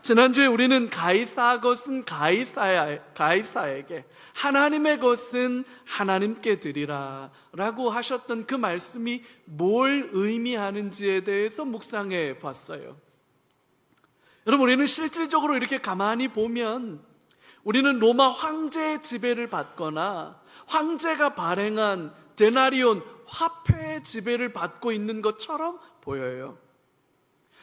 지난주에 우리는 가이사 것은 가이사에게, 하나님의 것은 하나님께 드리라 라고 하셨던 그 말씀이 뭘 의미하는지에 대해서 묵상해 봤어요. 여러분, 우리는 실질적으로 이렇게 가만히 보면 우리는 로마 황제의 지배를 받거나 황제가 발행한 데나리온 화폐의 지배를 받고 있는 것처럼 보여요.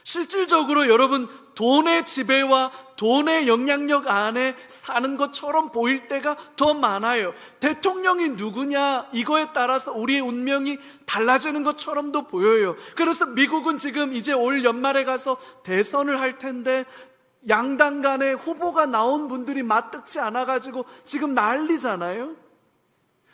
실질적으로 여러분, 돈의 지배와 돈의 영향력 안에 사는 것처럼 보일 때가 더 많아요. 대통령이 누구냐, 이거에 따라서 우리의 운명이 달라지는 것처럼도 보여요. 그래서 미국은 지금 이제 올 연말에 가서 대선을 할 텐데 양당 간에 후보가 나온 분들이 마뜩지 않아가지고 지금 난리잖아요.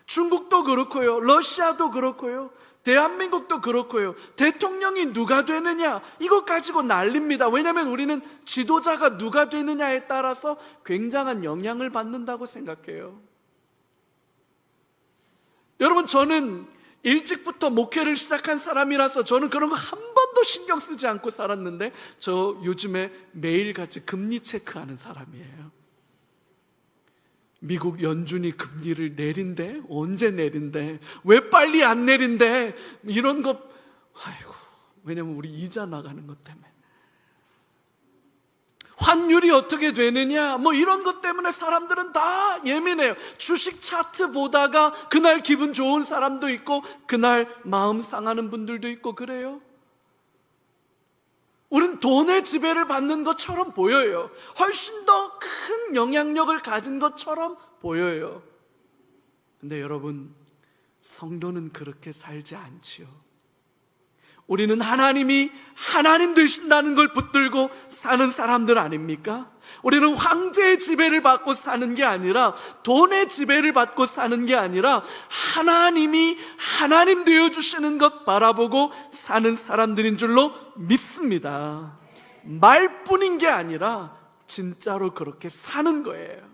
중국도 그렇고요, 러시아도 그렇고요, 대한민국도 그렇고요. 대통령이 누가 되느냐, 이것 가지고 난립니다. 왜냐하면 우리는 지도자가 누가 되느냐에 따라서 굉장한 영향을 받는다고 생각해요. 여러분, 저는 일찍부터 목회를 시작한 사람이라서 저는 그런 거 한 번도 신경 쓰지 않고 살았는데, 저 요즘에 매일같이 금리 체크하는 사람이에요. 미국 연준이 금리를 내린대? 언제 내린대? 왜 빨리 안 내린대? 이런 거, 아이고, 왜냐면 우리 이자 나가는 것 때문에. 환율이 어떻게 되느냐, 뭐 이런 것 때문에 사람들은 다 예민해요. 주식 차트 보다가 그날 기분 좋은 사람도 있고 그날 마음 상하는 분들도 있고 그래요. 우린 돈의 지배를 받는 것처럼 보여요. 훨씬 더 큰 영향력을 가진 것처럼 보여요. 근데 여러분, 성도는 그렇게 살지 않지요. 우리는 하나님이 하나님 되신다는 걸 붙들고 사는 사람들 아닙니까? 우리는 황제의 지배를 받고 사는 게 아니라, 돈의 지배를 받고 사는 게 아니라 하나님이 하나님 되어주시는 것 바라보고 사는 사람들인 줄로 믿습니다. 말뿐인 게 아니라 진짜로 그렇게 사는 거예요.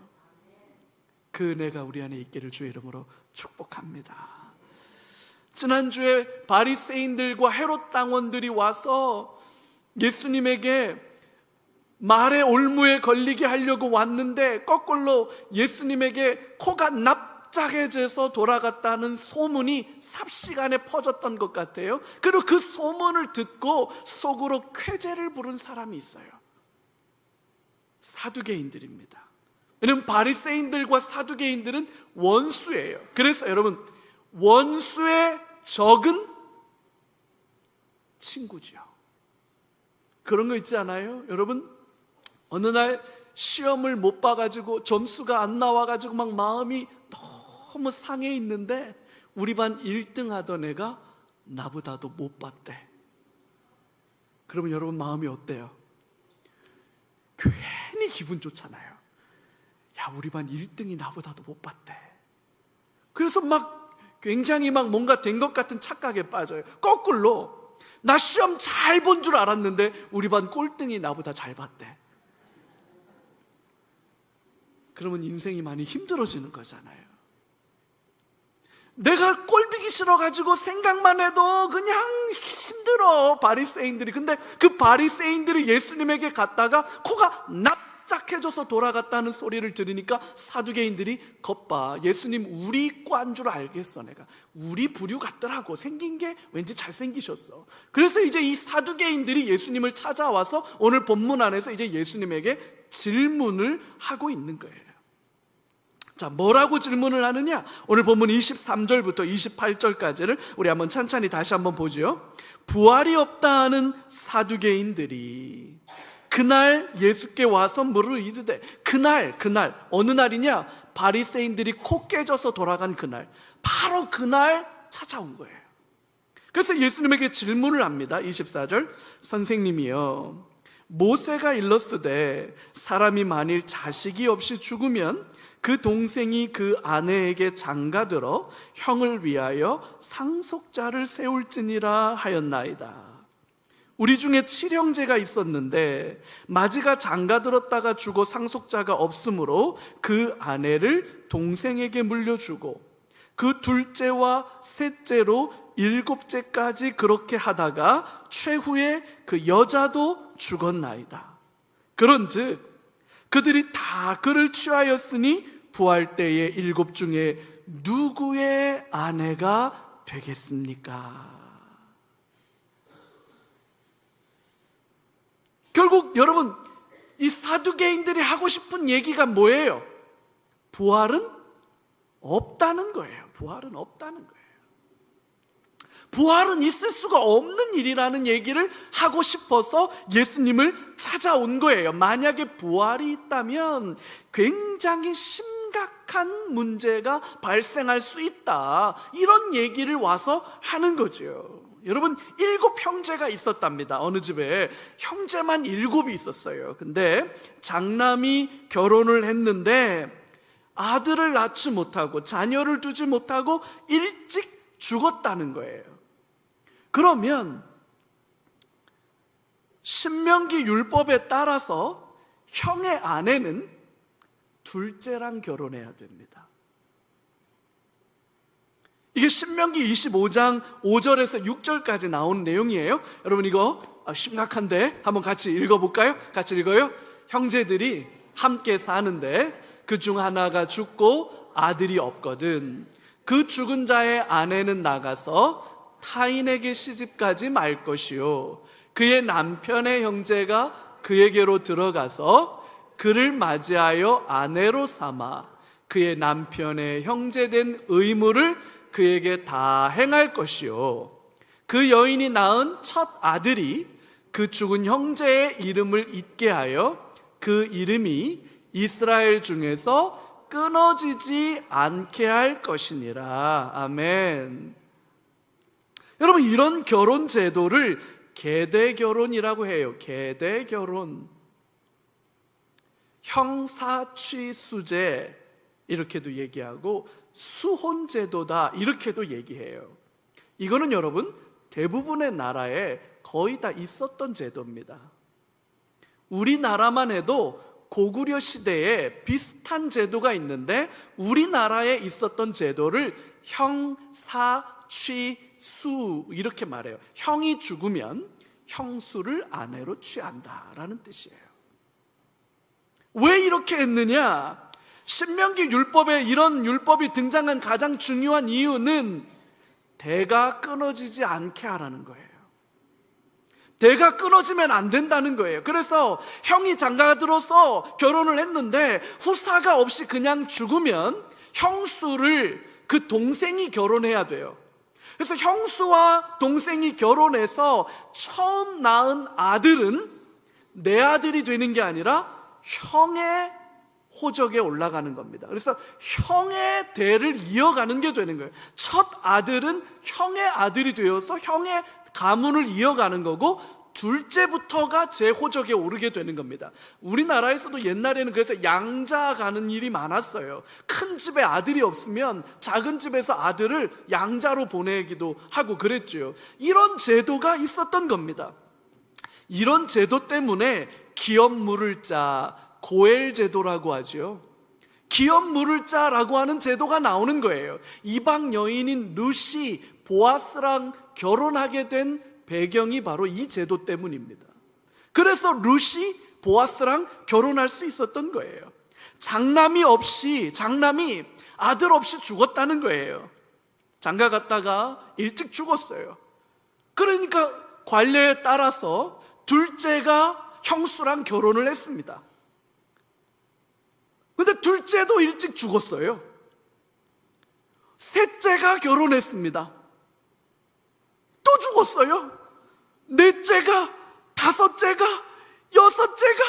그 은혜가 우리 안에 있기를 주의 이름으로 축복합니다. 지난주에 바리새인들과 헤롯 당원들이 와서 예수님에게 말의 올무에 걸리게 하려고 왔는데 거꾸로 예수님에게 코가 납작해져서 돌아갔다는 소문이 삽시간에 퍼졌던 것 같아요. 그리고 그 소문을 듣고 속으로 쾌재를 부른 사람이 있어요. 사두개인들입니다. 왜냐하면 바리새인들과 사두개인들은 원수예요. 그래서 여러분, 원수의 적은 친구죠. 그런 거 있지 않아요? 여러분, 어느 날 시험을 못 봐가지고 점수가 안 나와가지고 막 마음이 너무 상해 있는데 우리 반 1등 하던 애가 나보다도 못 봤대. 그러면 여러분 마음이 어때요? 괜히 기분 좋잖아요. 야, 우리 반 1등이 나보다도 못 봤대. 그래서 막 굉장히 막 뭔가 된 것 같은 착각에 빠져요. 거꾸로, 나 시험 잘 본 줄 알았는데 우리 반 꼴등이 나보다 잘 봤대. 그러면 인생이 많이 힘들어지는 거잖아요. 내가 꼴보기 싫어가지고 생각만 해도 그냥 힘들어, 바리새인들이. 근데 그 바리새인들이 예수님에게 갔다가 코가 납작해져서 돌아갔다는 소리를 들으니까 사두개인들이, 겉봐, 예수님 우리 과인 줄 알겠어. 내가 우리 부류 같더라고. 생긴 게 왠지 잘생기셨어. 그래서 이제 이 사두개인들이 예수님을 찾아와서 오늘 본문 안에서 이제 예수님에게 질문을 하고 있는 거예요. 자, 뭐라고 질문을 하느냐? 오늘 본문 23절부터 28절까지를 우리 한번 찬찬히 다시 한번 보죠. 부활이 없다 하는 사두개인들이 그날 예수께 와서 물을 이르되, 그날 어느 날이냐? 바리새인들이 코 깨져서 돌아간 그날, 바로 그날 찾아온 거예요. 그래서 예수님에게 질문을 합니다. 24절, 선생님이여, 모세가 일렀으되 사람이 만일 자식이 없이 죽으면 그 동생이 그 아내에게 장가들어 형을 위하여 상속자를 세울지니라 하였나이다. 우리 중에 7형제가 있었는데 맏이가 장가들었다가 죽어 상속자가 없으므로 그 아내를 동생에게 물려주고 그 둘째와 셋째로 7째까지 그렇게 하다가 최후에 그 여자도 죽었나이다. 그런즉 그들이 다 그를 취하였으니 부활 때에 7 중에 누구의 아내가 되겠습니까? 결국 여러분, 이 사두개인들이 하고 싶은 얘기가 뭐예요? 부활은 없다는 거예요. 부활은 없다는 거예요. 부활은 있을 수가 없는 일이라는 얘기를 하고 싶어서 예수님을 찾아온 거예요. 만약에 부활이 있다면 굉장히 심각한 문제가 발생할 수 있다, 이런 얘기를 와서 하는 거죠. 여러분, 7 형제가 있었답니다. 어느 집에 형제만 7이 있었어요. 근데 장남이 결혼을 했는데 아들을 낳지 못하고 자녀를 두지 못하고 일찍 죽었다는 거예요. 그러면 신명기 율법에 따라서 형의 아내는 둘째랑 결혼해야 됩니다. 이게 신명기 25장 5절에서 6절까지 나온 내용이에요. 여러분, 이거 심각한데 한번 같이 읽어볼까요? 같이 읽어요. 형제들이 함께 사는데 그 중 하나가 죽고 아들이 없거든. 그 죽은 자의 아내는 나가서 타인에게 시집가지 말 것이요, 그의 남편의 형제가 그에게로 들어가서 그를 맞이하여 아내로 삼아 그의 남편의 형제된 의무를 그에게 다 행할 것이요, 그 여인이 낳은 첫 아들이 그 죽은 형제의 이름을 잊게 하여 그 이름이 이스라엘 중에서 끊어지지 않게 할 것이니라. 아멘. 여러분, 이런 결혼 제도를 계대결혼이라고 해요. 계대결혼. 형사취수제 이렇게도 얘기하고 수혼제도다 이렇게도 얘기해요. 이거는 여러분, 대부분의 나라에 거의 다 있었던 제도입니다. 우리나라만 해도 고구려 시대에 비슷한 제도가 있는데 우리나라에 있었던 제도를 형사취수 이렇게 말해요. 형이 죽으면 형수를 아내로 취한다라는 뜻이에요. 왜 이렇게 했느냐? 신명기 율법에 이런 율법이 등장한 가장 중요한 이유는 대가 끊어지지 않게 하라는 거예요. 대가 끊어지면 안 된다는 거예요. 그래서 형이 장가가 들어서 결혼을 했는데 후사가 없이 그냥 죽으면 형수를 그 동생이 결혼해야 돼요. 그래서 형수와 동생이 결혼해서 처음 낳은 아들은 내 아들이 되는 게 아니라 형의 호적에 올라가는 겁니다. 그래서 형의 대를 이어가는 게 되는 거예요. 첫 아들은 형의 아들이 되어서 형의 가문을 이어가는 거고, 둘째부터가 제 호적에 오르게 되는 겁니다. 우리나라에서도 옛날에는 그래서 양자 가는 일이 많았어요. 큰 집에 아들이 없으면 작은 집에서 아들을 양자로 보내기도 하고 그랬죠. 이런 제도가 있었던 겁니다. 이런 제도 때문에 기업 물을 자, 고엘 제도라고 하죠. 기업 물을 자라고 하는 제도가 나오는 거예요. 이방 여인인 룻이 보아스랑 결혼하게 된 배경이 바로 이 제도 때문입니다. 그래서 룻이 보아스랑 결혼할 수 있었던 거예요. 장남이 아들 없이 죽었다는 거예요. 장가 갔다가 일찍 죽었어요. 그러니까 관례에 따라서 둘째가 형수랑 결혼을 했습니다. 근데 둘째도 일찍 죽었어요. 셋째가 결혼했습니다. 또 죽었어요. 넷째가, 다섯째가, 여섯째가,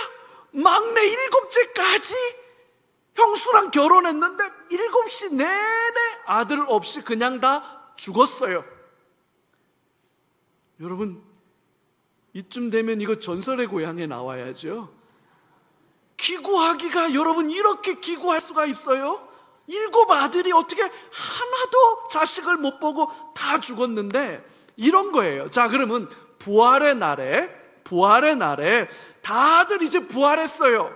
막내 7째까지 형수랑 결혼했는데 7시 내내 아들 없이 그냥 다 죽었어요. 여러분, 이쯤 되면 이거 전설의 고향에 나와야죠. 기구하기가, 여러분, 이렇게 기구할 수가 있어요? 7 아들이 어떻게 하나도 자식을 못 보고 다 죽었는데 이런 거예요. 자, 그러면 부활의 날에 다들 이제 부활했어요.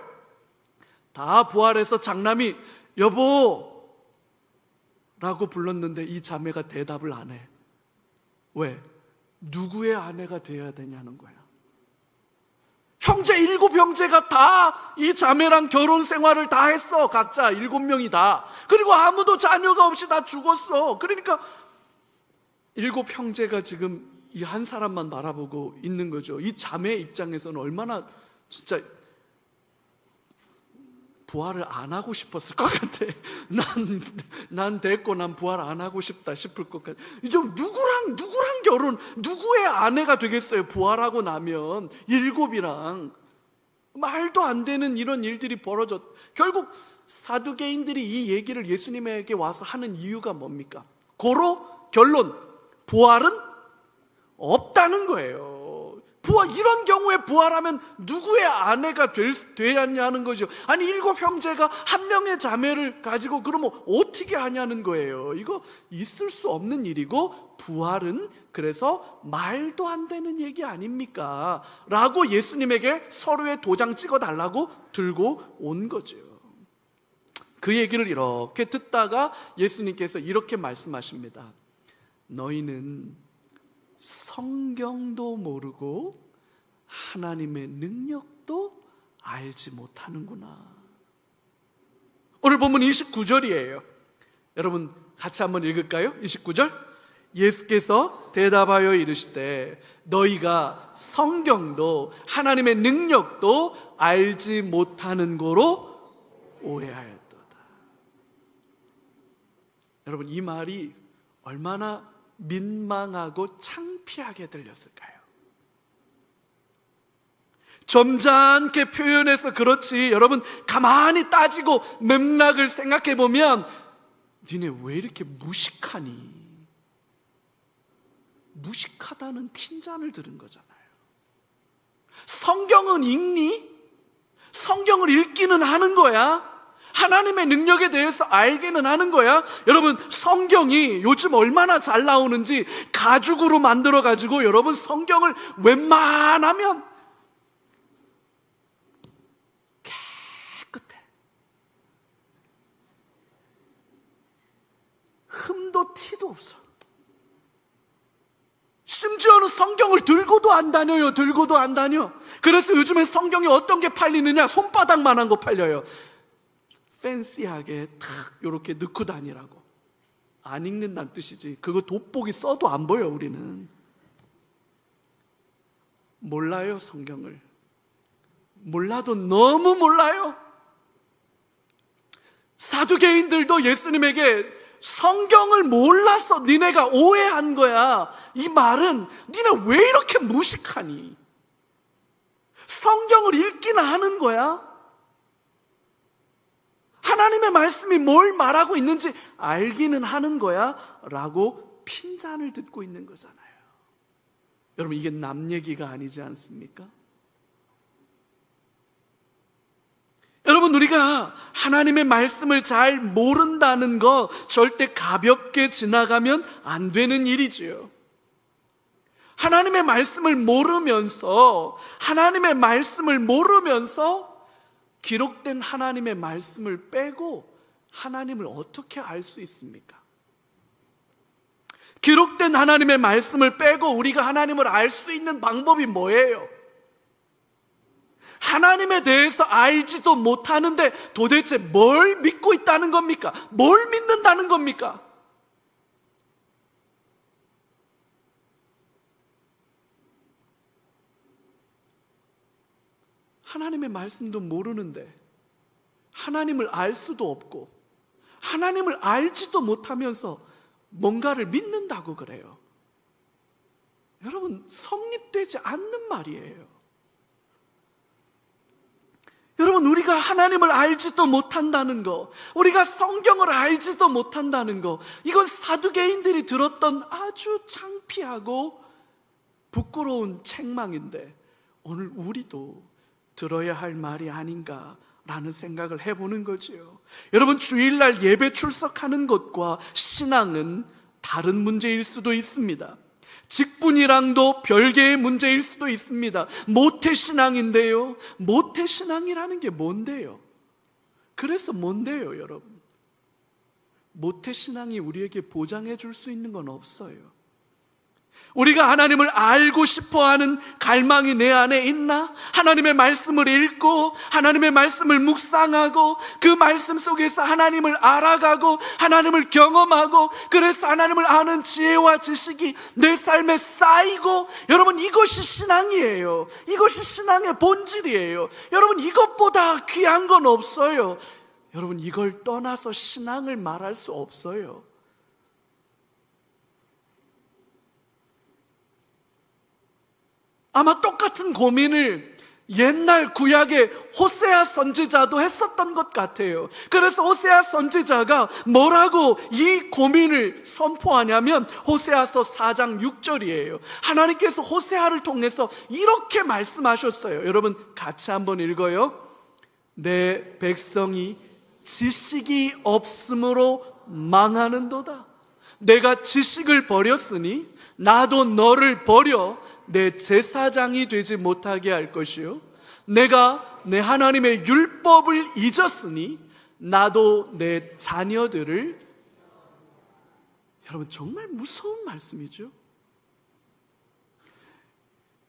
다 부활해서 장남이 여보 라고 불렀는데 이 자매가 대답을 안 해. 왜? 누구의 아내가 되어야 되냐는 거야. 형제 7형제가 다 이 자매랑 결혼 생활을 다 했어. 각자 7명이 다. 그리고 아무도 자녀가 없이 다 죽었어. 그러니까 7형제가 지금 이 한 사람만 바라보고 있는 거죠. 이 자매 입장에서는 얼마나 진짜 부활을 안 하고 싶었을 것 같아. 난 됐고 난 부활 안 하고 싶다 싶을 것 같아. 좀 누구랑 결혼, 누구의 아내가 되겠어요? 부활하고 나면 7이랑 말도 안 되는 이런 일들이 벌어졌. 결국 사두개인들이 이 얘기를 예수님에게 와서 하는 이유가 뭡니까? 고로 결론, 부활은 없다는 거예요. 이런 경우에 부활하면 누구의 아내가 되었냐는 거죠. 아니 7형제가 한 명의 자매를 가지고 그러면 어떻게 하냐는 거예요. 이거 있을 수 없는 일이고, 부활은 그래서 말도 안 되는 얘기 아닙니까? 라고 예수님에게 서류에 도장 찍어 달라고 들고 온 거죠. 그 얘기를 이렇게 듣다가 예수님께서 이렇게 말씀하십니다. 너희는 성경도 모르고 하나님의 능력도 알지 못하는구나. 오늘 본문 29절이에요. 여러분 같이 한번 읽을까요? 29절. 예수께서 대답하여 이르시되 너희가 성경도 하나님의 능력도 알지 못하는 거로 오해하였도다. 여러분 이 말이 얼마나 민망하고 창피하게 들렸을까요? 점잖게 표현해서 그렇지, 여러분 가만히 따지고 맥락을 생각해 보면 니네 왜 이렇게 무식하니? 무식하다는 핀잔을 들은 거잖아요. 성경은 읽니? 성경을 읽기는 하는 거야. 하나님의 능력에 대해서 알기는 하는 거야. 여러분 성경이 요즘 얼마나 잘 나오는지 가죽으로 만들어 가지고 여러분 성경을 웬만하면 깨끗해. 흠도 티도 없어. 심지어는 성경을 들고도 안 다녀요. 들고도 안 다녀. 그래서 요즘엔 성경이 어떤 게 팔리느냐? 손바닥만한 거 팔려요. 팬시하게 탁 이렇게 넣고 다니라고. 안 읽는다는 뜻이지. 그거 돋보기 써도 안 보여. 우리는 몰라요. 성경을 몰라도 너무 몰라요. 사두개인들도 예수님에게 성경을 몰라서 니네가 오해한 거야. 이 말은 니네 왜 이렇게 무식하니? 성경을 읽기나 하는 거야. 하나님의 말씀이 뭘 말하고 있는지 알기는 하는 거야 라고 핀잔을 듣고 있는 거잖아요. 여러분 이게 남 얘기가 아니지 않습니까? 여러분 우리가 하나님의 말씀을 잘 모른다는 거 절대 가볍게 지나가면 안 되는 일이지요. 하나님의 말씀을 모르면서 기록된 하나님의 말씀을 빼고 하나님을 어떻게 알 수 있습니까? 기록된 하나님의 말씀을 빼고 우리가 하나님을 알 수 있는 방법이 뭐예요? 하나님에 대해서 알지도 못하는데 도대체 뭘 믿고 있다는 겁니까? 뭘 믿는다는 겁니까? 하나님의 말씀도 모르는데 하나님을 알 수도 없고 하나님을 알지도 못하면서 뭔가를 믿는다고 그래요. 여러분 성립되지 않는 말이에요. 여러분 우리가 하나님을 알지도 못한다는 거, 우리가 성경을 알지도 못한다는 거, 이건 사두개인들이 들었던 아주 창피하고 부끄러운 책망인데 오늘 우리도 들어야 할 말이 아닌가라는 생각을 해보는 거지요. 여러분 주일날 예배 출석하는 것과 신앙은 다른 문제일 수도 있습니다. 직분이랑도 별개의 문제일 수도 있습니다. 모태신앙인데요. 모태신앙이라는 게 뭔데요? 그래서 뭔데요, 여러분? 모태신앙이 우리에게 보장해 줄 수 있는 건 없어요. 우리가 하나님을 알고 싶어하는 갈망이 내 안에 있나? 하나님의 말씀을 읽고 하나님의 말씀을 묵상하고 그 말씀 속에서 하나님을 알아가고 하나님을 경험하고, 그래서 하나님을 아는 지혜와 지식이 내 삶에 쌓이고, 여러분 이것이 신앙이에요. 이것이 신앙의 본질이에요. 여러분 이것보다 귀한 건 없어요. 여러분 이걸 떠나서 신앙을 말할 수 없어요. 아마 똑같은 고민을 옛날 구약의 호세아 선지자도 했었던 것 같아요. 그래서 호세아 선지자가 뭐라고 이 고민을 선포하냐면 호세아서 4장 6절이에요. 하나님께서 호세아를 통해서 이렇게 말씀하셨어요. 여러분 같이 한번 읽어요. 내 백성이 지식이 없으므로 망하는도다. 내가 지식을 버렸으니 나도 너를 버려 내 제사장이 되지 못하게 할 것이요, 내가 내 하나님의 율법을 잊었으니 나도 내 자녀들을. 여러분 정말 무서운 말씀이죠.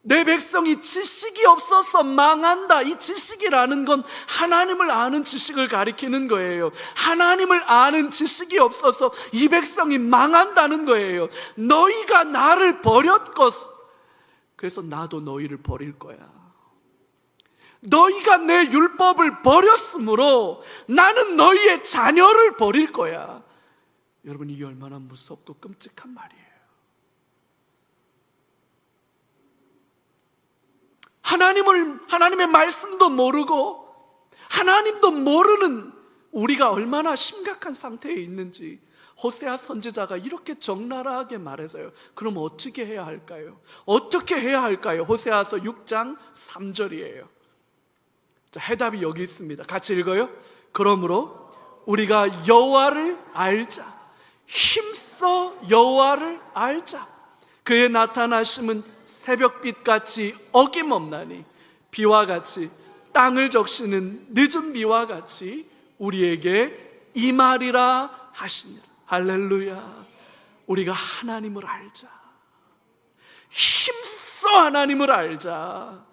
내 백성이 지식이 없어서 망한다. 이 지식이라는 건 하나님을 아는 지식을 가리키는 거예요. 하나님을 아는 지식이 없어서 이 백성이 망한다는 거예요. 너희가 나를 버렸고 그래서 나도 너희를 버릴 거야. 너희가 내 율법을 버렸으므로 나는 너희의 자녀를 버릴 거야. 여러분 이게 얼마나 무섭고 끔찍한 말이에요. 하나님의 말씀도 모르고 하나님도 모르는 우리가 얼마나 심각한 상태에 있는지 호세아 선지자가 이렇게 적나라하게 말해서요. 그럼 어떻게 해야 할까요? 어떻게 해야 할까요? 호세아서 6장 3절이에요. 자, 해답이 여기 있습니다. 같이 읽어요. 그러므로 우리가 여호와를 알자. 힘써 여호와를 알자. 그의 나타나심은 새벽빛같이 어김없나니 비와 같이 땅을 적시는 늦은 비와 같이 우리에게 임하리라 하시니라. 할렐루야. 우리가 하나님을 알자. 힘써 하나님을 알자.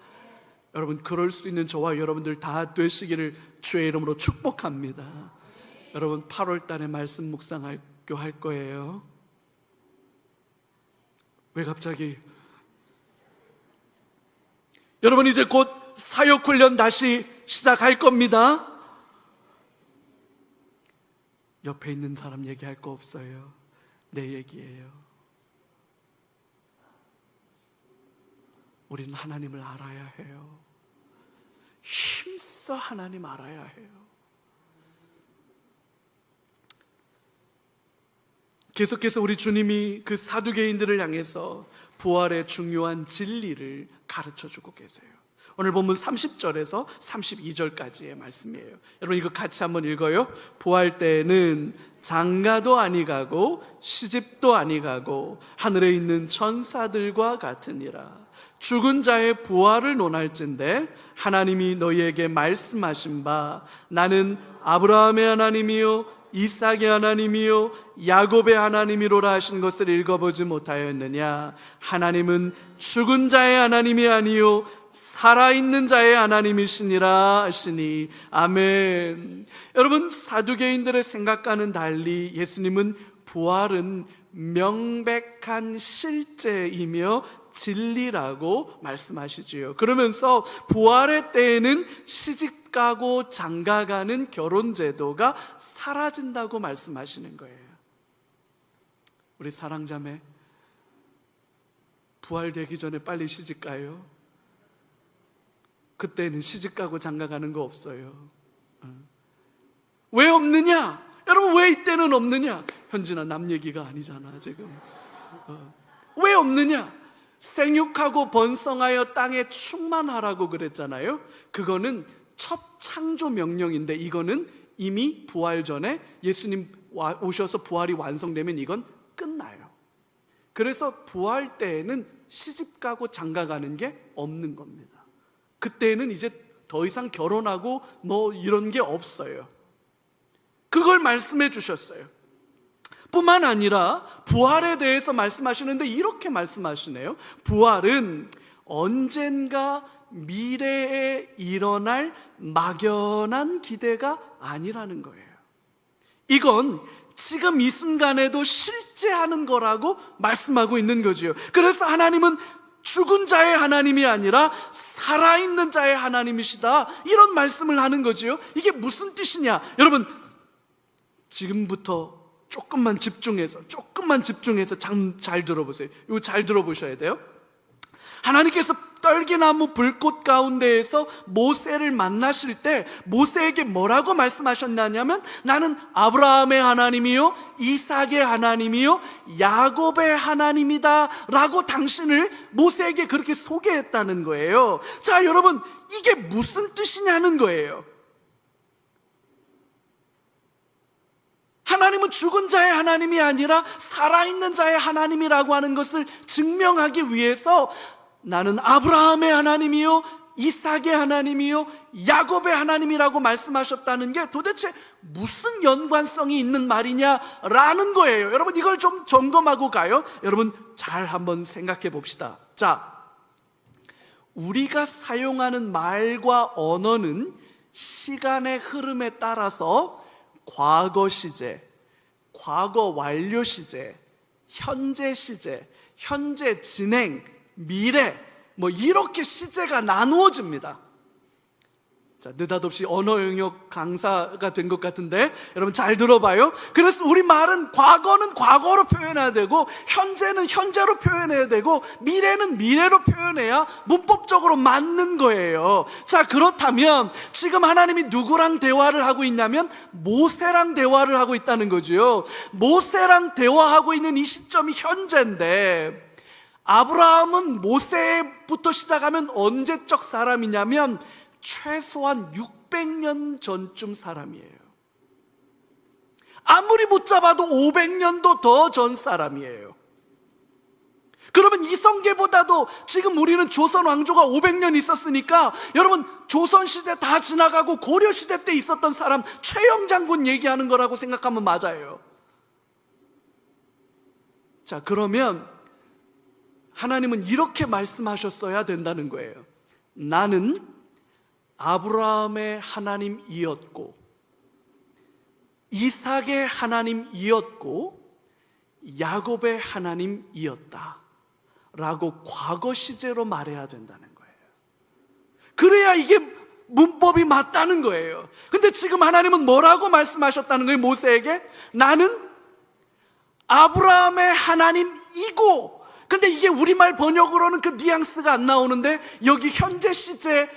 여러분 그럴 수 있는 저와 여러분들 다 되시기를 주의 이름으로 축복합니다. 여러분 8월 달에 말씀 묵상학교 할 거예요. 왜 갑자기? 여러분 이제 곧 사역훈련 다시 시작할 겁니다. 옆에 있는 사람 얘기할 거 없어요. 내 얘기예요. 우리는 하나님을 알아야 해요. 힘써 하나님 알아야 해요. 계속해서 우리 주님이 그 사두개인들을 향해서 부활의 중요한 진리를 가르쳐주고 계세요. 오늘 본문 30절에서 32절까지의 말씀이에요. 여러분 이거 같이 한번 읽어요. 부활 때에는 장가도 아니가고 시집도 아니가고 하늘에 있는 천사들과 같으니라. 죽은 자의 부활을 논할진대 하나님이 너희에게 말씀하신 바 나는 아브라함의 하나님이요 이삭의 하나님이요 야곱의 하나님이로라 하신 것을 읽어보지 못하였느냐. 하나님은 죽은 자의 하나님이 아니요 살아있는 자의 하나님이시니라 하시니. 아멘. 여러분 사두개인들의 생각과는 달리 예수님은 부활은 명백한 실제이며 진리라고 말씀하시지요. 그러면서 부활의 때에는 시집가고 장가가는 결혼제도가 사라진다고 말씀하시는 거예요. 우리 사랑자매 부활되기 전에 빨리 시집가요. 그때는 시집가고 장가가는 거 없어요. 왜 없느냐? 여러분 왜 이때는 없느냐? 현진아 남 얘기가 아니잖아 지금. 왜 없느냐? 생육하고 번성하여 땅에 충만하라고 그랬잖아요. 그거는 첫 창조 명령인데 이거는 이미 부활 전에 예수님 오셔서 부활이 완성되면 이건 끝나요. 그래서 부활 때에는 시집가고 장가가는 게 없는 겁니다. 그때는 이제 더 이상 결혼하고 뭐 이런 게 없어요. 그걸 말씀해 주셨어요. 뿐만 아니라 부활에 대해서 말씀하시는데 이렇게 말씀하시네요. 부활은 언젠가 미래에 일어날 막연한 기대가 아니라는 거예요. 이건 지금 이 순간에도 실제 하는 거라고 말씀하고 있는 거죠. 그래서 하나님은 죽은 자의 하나님이 아니라 살아있는 자의 하나님이시다, 이런 말씀을 하는 거지요. 이게 무슨 뜻이냐? 여러분, 지금부터 조금만 집중해서 잘 들어보세요. 이거 잘 들어보셔야 돼요. 하나님께서 떨기나무 불꽃 가운데에서 모세를 만나실 때 모세에게 뭐라고 말씀하셨냐면, 나는 아브라함의 하나님이요 이삭의 하나님이요 야곱의 하나님이다 라고 당신을 모세에게 그렇게 소개했다는 거예요. 자, 여러분, 이게 무슨 뜻이냐는 거예요. 하나님은 죽은 자의 하나님이 아니라 살아있는 자의 하나님이라고 하는 것을 증명하기 위해서 나는 아브라함의 하나님이요 이삭의 하나님이요 야곱의 하나님이라고 말씀하셨다는 게 도대체 무슨 연관성이 있는 말이냐라는 거예요. 여러분, 이걸 좀 점검하고 가요. 여러분, 잘 한번 생각해 봅시다. 자, 우리가 사용하는 말과 언어는 시간의 흐름에 따라서 과거 시제, 과거 완료 시제, 현재 시제, 현재 진행, 미래, 이렇게 시제가 나누어집니다. 자, 느닷없이 언어 영역 강사가 된 것 같은데 여러분 잘 들어봐요. 그래서 우리 말은 과거는 과거로 표현해야 되고, 현재는 현재로 표현해야 되고, 미래는 미래로 표현해야 문법적으로 맞는 거예요. 자, 그렇다면 지금 하나님이 누구랑 대화를 하고 있냐면 모세랑 대화를 하고 있다는 거죠. 모세랑 대화하고 있는 이 시점이 현재인데, 아브라함은 모세부터 시작하면 언제적 사람이냐면 최소한 600년 전쯤 사람이에요. 아무리 못 잡아도 500년도 더 전 사람이에요. 그러면 이성계보다도 지금 우리는 조선 왕조가 500년 있었으니까, 여러분, 조선시대 다 지나가고 고려시대 때 있었던 사람 최영장군 얘기하는 거라고 생각하면 맞아요. 자, 그러면 하나님은 이렇게 말씀하셨어야 된다는 거예요. 나는 아브라함의 하나님이었고 이삭의 하나님이었고 야곱의 하나님이었다 라고 과거 시제로 말해야 된다는 거예요. 그래야 이게 문법이 맞다는 거예요. 근데 지금 하나님은 뭐라고 말씀하셨다는 거예요? 모세에게 나는 아브라함의 하나님이고, 근데 이게 우리말 번역으로는 그 뉘앙스가 안 나오는데 여기 현재 시제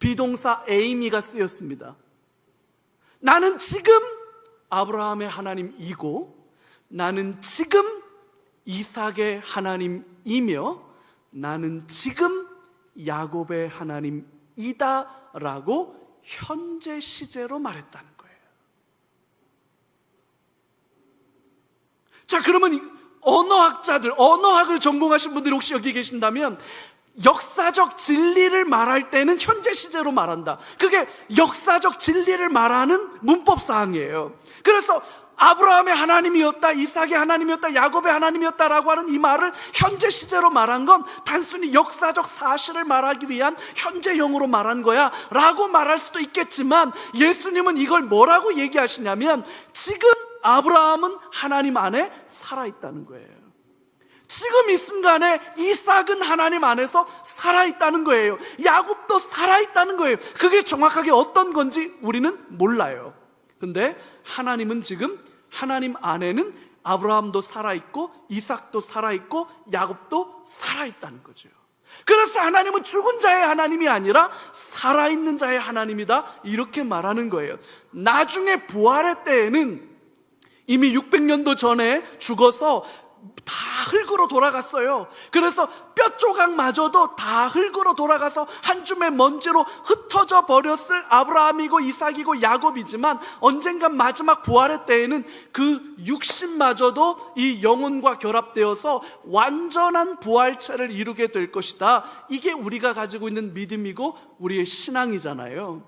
비동사 에이미가 쓰였습니다. 나는 지금 아브라함의 하나님이고, 나는 지금 이삭의 하나님이며, 나는 지금 야곱의 하나님이다 라고 현재 시제로 말했다는 거예요. 자, 그러면 언어학자들, 언어학을 전공하신 분들이 혹시 여기 계신다면 역사적 진리를 말할 때는 현재 시제로 말한다. 그게 역사적 진리를 말하는 문법 사항이에요. 그래서 아브라함의 하나님이었다, 이삭의 하나님이었다, 야곱의 하나님이었다라고 하는 이 말을 현재 시제로 말한 건 단순히 역사적 사실을 말하기 위한 현재형으로 말한 거야 라고 말할 수도 있겠지만, 예수님은 이걸 뭐라고 얘기하시냐면 지금 아브라함은 하나님 안에 살아있다는 거예요. 지금 이 순간에 이삭은 하나님 안에서 살아있다는 거예요. 야곱도 살아있다는 거예요. 그게 정확하게 어떤 건지 우리는 몰라요. 근데 하나님은 지금 하나님 안에는 아브라함도 살아있고 이삭도 살아있고 야곱도 살아있다는 거죠. 그래서 하나님은 죽은 자의 하나님이 아니라 살아있는 자의 하나님이다 이렇게 말하는 거예요. 나중에 부활의 때에는 이미 600년도 전에 죽어서 다 흙으로 돌아갔어요. 그래서 뼈 조각마저도 다 흙으로 돌아가서 한 줌의 먼지로 흩어져 버렸을 아브라함이고 이삭이고 야곱이지만, 언젠간 마지막 부활의 때에는 그 육신마저도 이 영혼과 결합되어서 완전한 부활체를 이루게 될 것이다. 이게 우리가 가지고 있는 믿음이고 우리의 신앙이잖아요.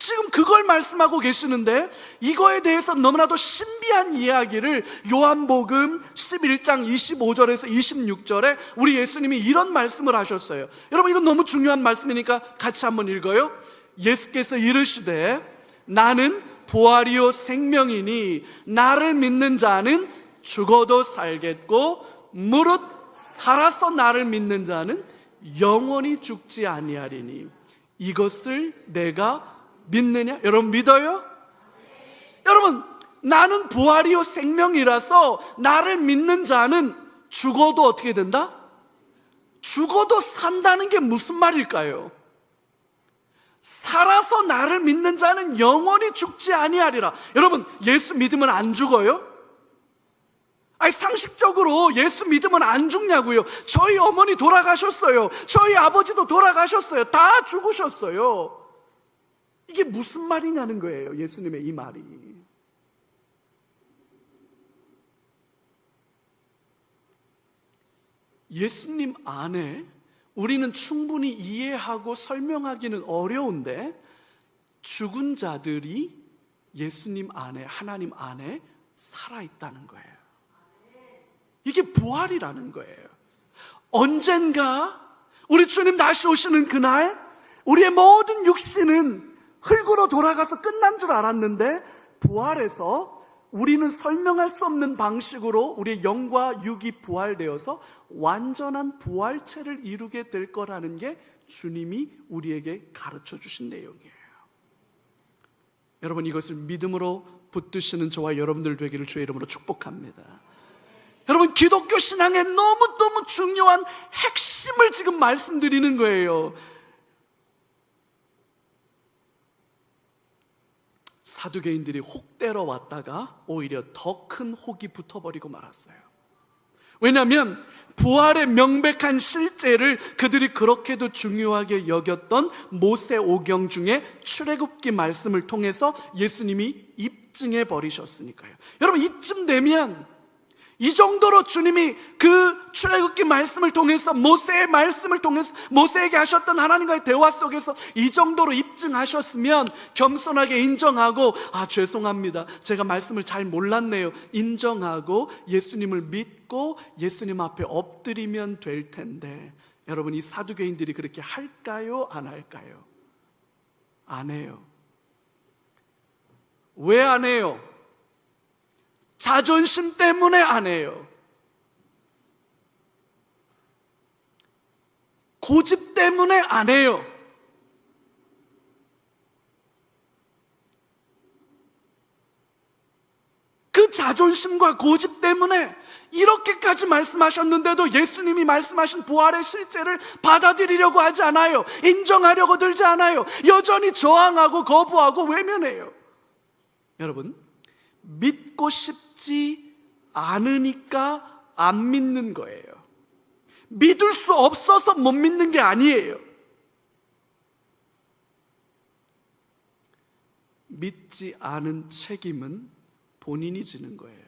지금 그걸 말씀하고 계시는데, 이거에 대해서 너무나도 신비한 이야기를 요한복음 11장 25절에서 26절에 우리 예수님이 이런 말씀을 하셨어요. 여러분, 이건 너무 중요한 말씀이니까 같이 한번 읽어요. 예수께서 이르시되 나는 부활이요 생명이니 나를 믿는 자는 죽어도 살겠고 무릇 살아서 나를 믿는 자는 영원히 죽지 아니하리니 이것을 내가 믿느냐? 여러분 믿어요? 여러분, 나는 부활이요 생명이라서 나를 믿는 자는 죽어도 어떻게 된다? 죽어도 산다는 게 무슨 말일까요? 살아서 나를 믿는 자는 영원히 죽지 아니하리라. 여러분, 예수 믿으면 안 죽어요? 아니, 상식적으로 예수 믿으면 안 죽냐고요. 저희 어머니 돌아가셨어요. 저희 아버지도 돌아가셨어요. 다 죽으셨어요. 이게 무슨 말이냐는 거예요, 예수님의 이 말이. 예수님 안에 우리는 충분히 이해하고 설명하기는 어려운데, 죽은 자들이 예수님 안에, 하나님 안에 살아있다는 거예요. 이게 부활이라는 거예요. 언젠가 우리 주님 다시 오시는 그날 우리의 모든 육신은 흙으로 돌아가서 끝난 줄 알았는데, 부활해서 우리는 설명할 수 없는 방식으로 우리의 영과 육이 부활되어서 완전한 부활체를 이루게 될 거라는 게 주님이 우리에게 가르쳐 주신 내용이에요. 여러분, 이것을 믿음으로 붙드시는 저와 여러분들 되기를 주의 이름으로 축복합니다. 여러분, 기독교 신앙의 너무너무 중요한 핵심을 지금 말씀드리는 거예요. 사두개인들이 혹 때려 왔다가 오히려 더 큰 혹이 붙어버리고 말았어요. 왜냐하면 부활의 명백한 실제를 그들이 그렇게도 중요하게 여겼던 모세오경 중에 출애굽기 말씀을 통해서 예수님이 입증해 버리셨으니까요. 여러분, 이쯤 되면, 이 정도로 주님이 그 출애굽기 말씀을 통해서, 모세의 말씀을 통해서, 모세에게 하셨던 하나님과의 대화 속에서 이 정도로 입증하셨으면 겸손하게 인정하고, 죄송합니다, 제가 말씀을 잘 몰랐네요, 인정하고 예수님을 믿고 예수님 앞에 엎드리면 될 텐데, 여러분, 이 사두개인들이 그렇게 할까요? 안 할까요? 안 해요. 왜 안 해요? 자존심 때문에 안 해요. 고집 때문에 안 해요. 그 자존심과 고집 때문에 이렇게까지 말씀하셨는데도 예수님이 말씀하신 부활의 실제를 받아들이려고 하지 않아요. 인정하려고 들지 않아요. 여전히 저항하고 거부하고 외면해요. 여러분, 믿고 싶지 않으니까 안 믿는 거예요. 믿을 수 없어서 못 믿는 게 아니에요. 믿지 않은 책임은 본인이 지는 거예요.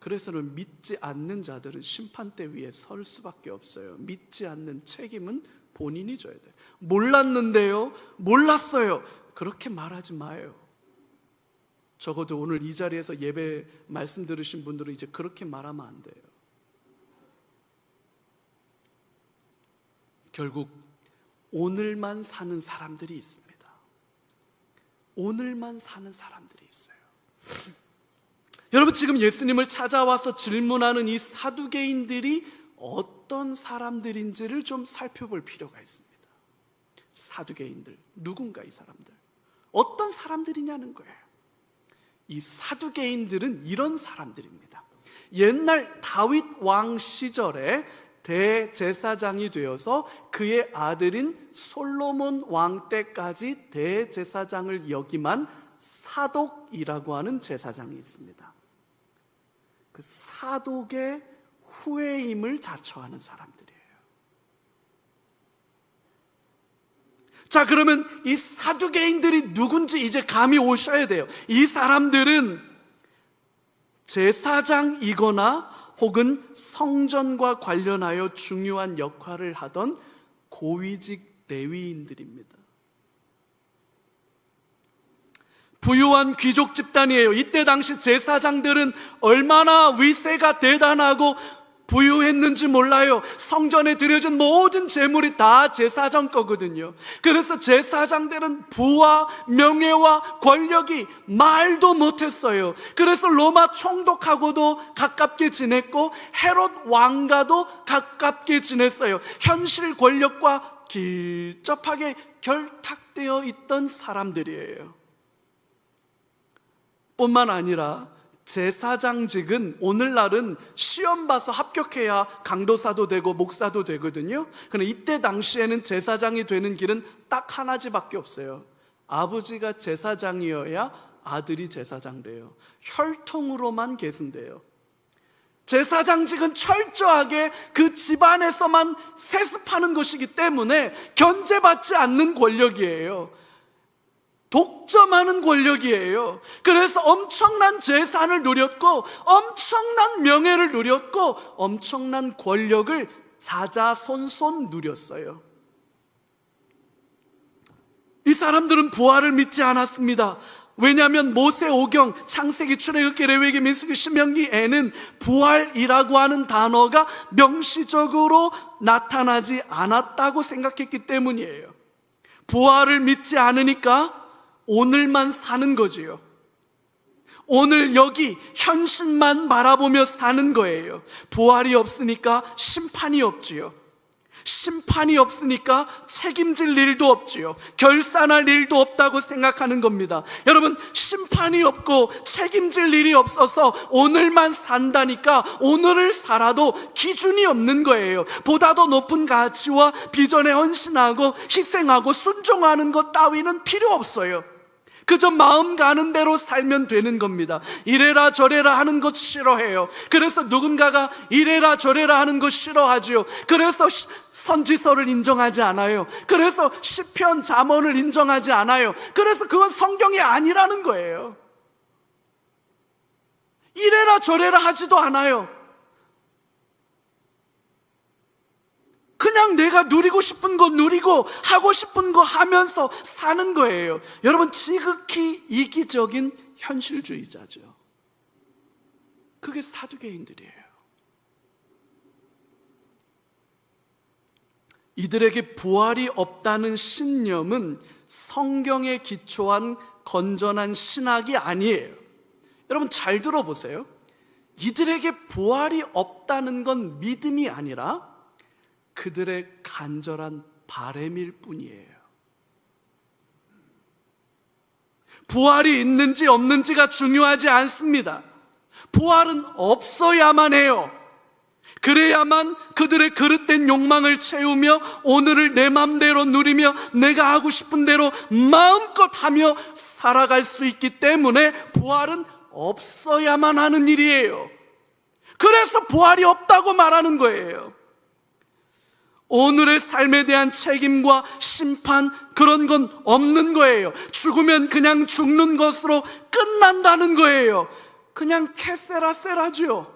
그래서는 믿지 않는 자들은 심판대 위에 설 수밖에 없어요. 믿지 않는 책임은 본인이 져야 돼요. 몰랐는데요, 몰랐어요, 그렇게 말하지 마요. 적어도 오늘 이 자리에서 예배 말씀 들으신 분들은 이제 그렇게 말하면 안 돼요. 결국 오늘만 사는 사람들이 있습니다. 오늘만 사는 사람들이 있어요. 여러분, 지금 예수님을 찾아와서 질문하는 이 사두개인들이 어떤 사람들인지를 좀 살펴볼 필요가 있습니다. 사두개인들, 누군가 이 사람들, 어떤 사람들이냐는 거예요. 이 사두개인들은 이런 사람들입니다. 옛날 다윗 왕 시절에 대제사장이 되어서 그의 아들인 솔로몬 왕 때까지 대제사장을 역임한 사독이라고 하는 제사장이 있습니다. 그 사독의 후예임을 자처하는 사람들이에요. 자, 그러면 이 사두개인들이 누군지 이제 감이 오셔야 돼요. 이 사람들은 제사장이거나 혹은 성전과 관련하여 중요한 역할을 하던 고위직 레위인들입니다. 부유한 귀족 집단이에요. 이때 당시 제사장들은 얼마나 위세가 대단하고 부유했는지 몰라요. 성전에 드려진 모든 재물이 다 제사장 거거든요. 그래서 제사장들은 부와 명예와 권력이 말도 못했어요. 그래서 로마 총독하고도 가깝게 지냈고 헤롯 왕과도 가깝게 지냈어요. 현실 권력과 길접하게 결탁되어 있던 사람들이에요. 뿐만 아니라 제사장직은 오늘날은 시험 봐서 합격해야 강도사도 되고 목사도 되거든요. 그런데 이때 당시에는 제사장이 되는 길은 딱 하나밖에 없어요. 아버지가 제사장이어야 아들이 제사장 돼요. 혈통으로만 계승돼요. 제사장직은 철저하게 그 집안에서만 세습하는 것이기 때문에 견제받지 않는 권력이에요. 독점하는 권력이에요. 그래서 엄청난 재산을 누렸고 엄청난 명예를 누렸고 엄청난 권력을 자자손손 누렸어요. 이 사람들은 부활을 믿지 않았습니다. 왜냐하면 모세오경, 창세기, 출애굽기, 레위기, 민수기, 신명기에는 부활이라고 하는 단어가 명시적으로 나타나지 않았다고 생각했기 때문이에요. 부활을 믿지 않으니까 오늘만 사는 거지요. 오늘 여기 현실만 바라보며 사는 거예요. 부활이 없으니까 심판이 없지요. 심판이 없으니까 책임질 일도 없지요. 결산할 일도 없다고 생각하는 겁니다. 여러분, 심판이 없고 책임질 일이 없어서 오늘만 산다니까 오늘을 살아도 기준이 없는 거예요. 보다 더 높은 가치와 비전에 헌신하고 희생하고 순종하는 것 따위는 필요 없어요. 그저 마음 가는 대로 살면 되는 겁니다. 이래라 저래라 하는 것 싫어해요. 그래서 누군가가 이래라 저래라 하는 것 싫어하지요. 그래서 선지서를 인정하지 않아요. 그래서 시편 잠언을 인정하지 않아요. 그래서 그건 성경이 아니라는 거예요. 이래라 저래라 하지도 않아요. 그냥 내가 누리고 싶은 거 누리고 하고 싶은 거 하면서 사는 거예요. 여러분, 지극히 이기적인 현실주의자죠. 그게 사두개인들이에요. 이들에게 부활이 없다는 신념은 성경에 기초한 건전한 신학이 아니에요. 여러분, 잘 들어보세요. 이들에게 부활이 없다는 건 믿음이 아니라 그들의 간절한 바램일 뿐이에요. 부활이 있는지 없는지가 중요하지 않습니다. 부활은 없어야만 해요. 그래야만 그들의 그릇된 욕망을 채우며 오늘을 내 맘대로 누리며 내가 하고 싶은 대로 마음껏 하며 살아갈 수 있기 때문에 부활은 없어야만 하는 일이에요. 그래서 부활이 없다고 말하는 거예요. 오늘의 삶에 대한 책임과 심판, 그런 건 없는 거예요. 죽으면 그냥 죽는 것으로 끝난다는 거예요. 그냥 캐세라세라죠.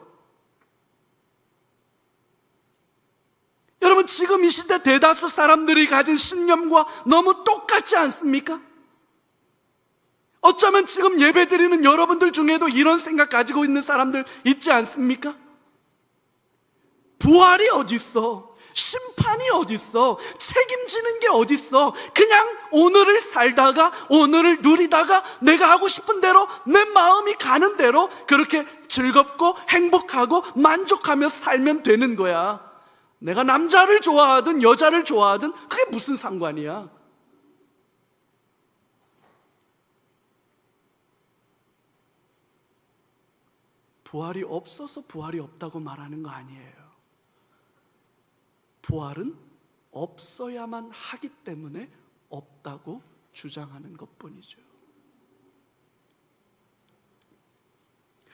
여러분, 지금 이 시대 대다수 사람들이 가진 신념과 너무 똑같지 않습니까? 어쩌면 지금 예배드리는 여러분들 중에도 이런 생각 가지고 있는 사람들 있지 않습니까? 부활이 어딨어? 심판이 어딨어? 책임지는 게 어딨어? 그냥 오늘을 살다가 오늘을 누리다가 내가 하고 싶은 대로 내 마음이 가는 대로 그렇게 즐겁고 행복하고 만족하며 살면 되는 거야. 내가 남자를 좋아하든 여자를 좋아하든 그게 무슨 상관이야? 부활이 없어서 부활이 없다고 말하는 거 아니에요. 부활은 없어야만 하기 때문에 없다고 주장하는 것뿐이죠.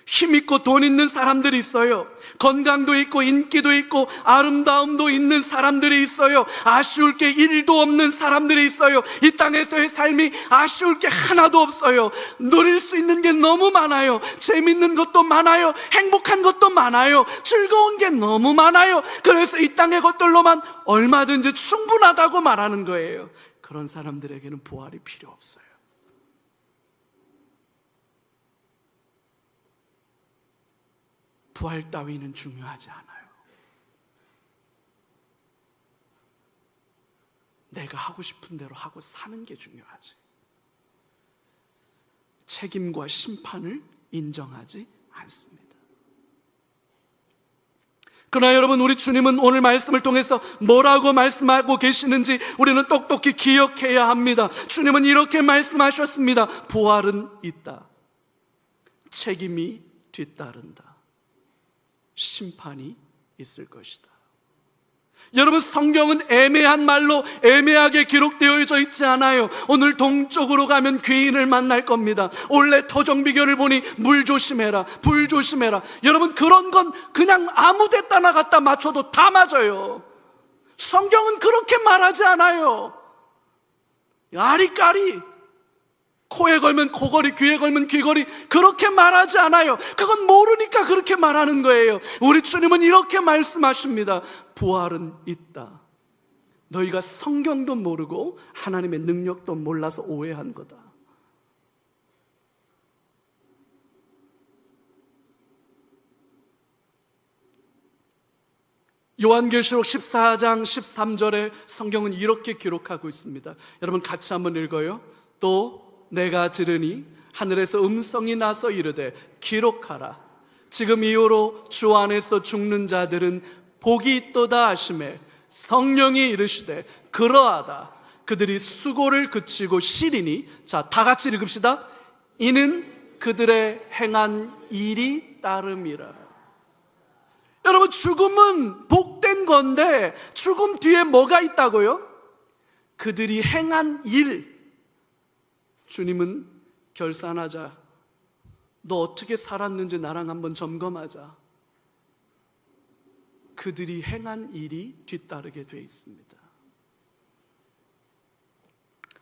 힘 있고 돈 있는 사람들이 있어요. 건강도 있고 인기도 있고 아름다움도 있는 사람들이 있어요. 아쉬울 게 1도 없는 사람들이 있어요. 이 땅에서의 삶이 아쉬울 게 하나도 없어요. 누릴 수 있는 게 너무 많아요. 재밌는 것도 많아요. 행복한 것도 많아요. 즐거운 게 너무 많아요. 그래서 이 땅의 것들로만 얼마든지 충분하다고 말하는 거예요. 그런 사람들에게는 부활이 필요 없어요. 부활 따위는 중요하지 않아요. 내가 하고 싶은 대로 하고 사는 게 중요하지. 책임과 심판을 인정하지 않습니다. 그러나 여러분, 우리 주님은 오늘 말씀을 통해서 뭐라고 말씀하고 계시는지 우리는 똑똑히 기억해야 합니다. 주님은 이렇게 말씀하셨습니다. 부활은 있다. 책임이 뒤따른다. 심판이 있을 것이다. 여러분, 성경은 애매한 말로 애매하게 기록되어져 있지 않아요. 오늘 동쪽으로 가면 귀인을 만날 겁니다. 올해 토종비결을 보니 물 조심해라, 불 조심해라. 여러분, 그런 건 그냥 아무 데다나 갖다 맞춰도 다 맞아요. 성경은 그렇게 말하지 않아요. 아리까리, 코에 걸면 코걸이, 귀에 걸면 귀걸이, 그렇게 말하지 않아요. 그건 모르니까 그렇게 말하는 거예요. 우리 주님은 이렇게 말씀하십니다. 부활은 있다. 너희가 성경도 모르고 하나님의 능력도 몰라서 오해한 거다. 요한계시록 14장 13절에 성경은 이렇게 기록하고 있습니다. 여러분, 같이 한번 읽어요. 또 내가 들으니 하늘에서 음성이 나서 이르되 기록하라. 지금 이후로 주 안에서 죽는 자들은 복이 있도다 하시매 성령이 이르시되 그러하다. 그들이 수고를 그치고 쉬리니. 자, 다 같이 읽읍시다. 이는 그들의 행한 일이 따름이라. 여러분, 죽음은 복된 건데 죽음 뒤에 뭐가 있다고요? 그들이 행한 일. 주님은 결산하자. 너 어떻게 살았는지 나랑 한번 점검하자. 그들이 행한 일이 뒤따르게 돼 있습니다.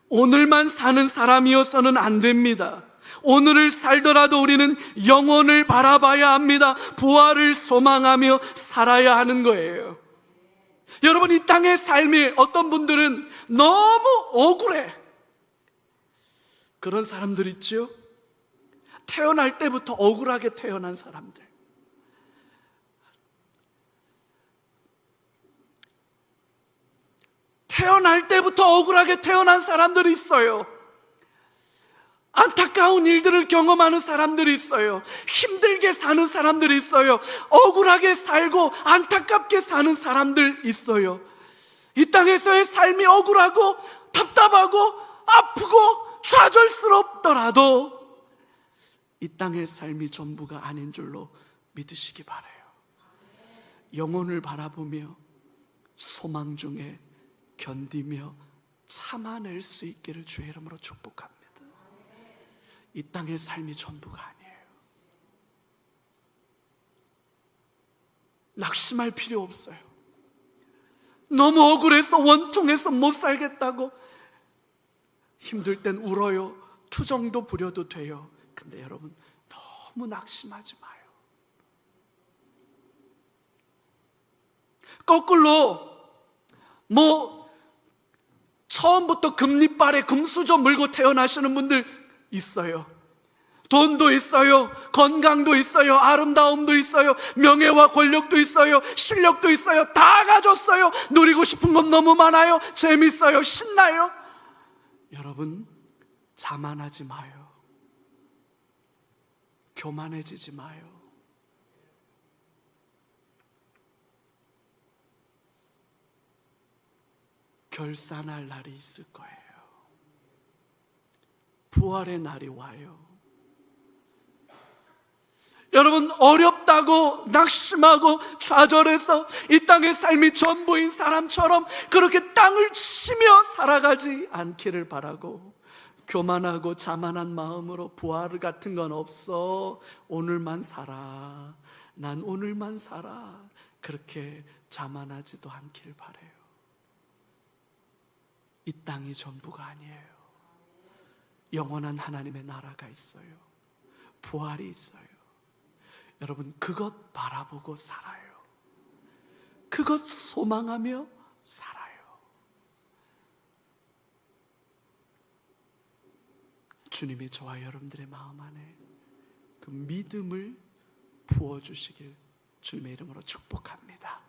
오늘만 사는 사람이어서는 안 됩니다. 오늘을 살더라도 우리는 영혼을 바라봐야 합니다. 부활을 소망하며 살아야 하는 거예요. 여러분, 이 땅의 삶이 어떤 분들은 너무 억울해. 그런 사람들 있죠? 태어날 때부터 억울하게 태어난 사람들. 태어날 때부터 억울하게 태어난 사람들이 있어요. 안타까운 일들을 경험하는 사람들이 있어요. 힘들게 사는 사람들이 있어요. 억울하게 살고 안타깝게 사는 사람들 있어요. 이 땅에서의 삶이 억울하고 답답하고 아프고 좌절스럽더라도 이 땅의 삶이 전부가 아닌 줄로 믿으시기 바라요. 영혼을 바라보며 소망 중에 견디며 참아낼 수 있기를 주의 이름으로 축복합니다. 이 땅의 삶이 전부가 아니에요. 낙심할 필요 없어요. 너무 억울해서 원통해서 못 살겠다고 힘들 땐 울어요. 투정도 부려도 돼요. 근데 여러분, 너무 낙심하지 마요. 거꾸로 처음부터 금리빨에 금수저 물고 태어나시는 분들 있어요. 돈도 있어요, 건강도 있어요, 아름다움도 있어요, 명예와 권력도 있어요, 실력도 있어요. 다 가졌어요. 누리고 싶은 건 너무 많아요. 재밌어요, 신나요. 여러분, 자만하지 마요. 교만해지지 마요. 결산할 날이 있을 거예요. 부활의 날이 와요. 여러분, 어렵다고 낙심하고 좌절해서 이 땅의 삶이 전부인 사람처럼 그렇게 땅을 치며 살아가지 않기를 바라고, 교만하고 자만한 마음으로 부활 같은 건 없어, 오늘만 살아, 난 오늘만 살아, 그렇게 자만하지도 않기를 바라요. 이 땅이 전부가 아니에요. 영원한 하나님의 나라가 있어요. 부활이 있어요. 여러분, 그것 바라보고 살아요. 그것 소망하며 살아요. 주님이 저와 여러분들의 마음 안에 그 믿음을 부어주시길 주님의 이름으로 축복합니다.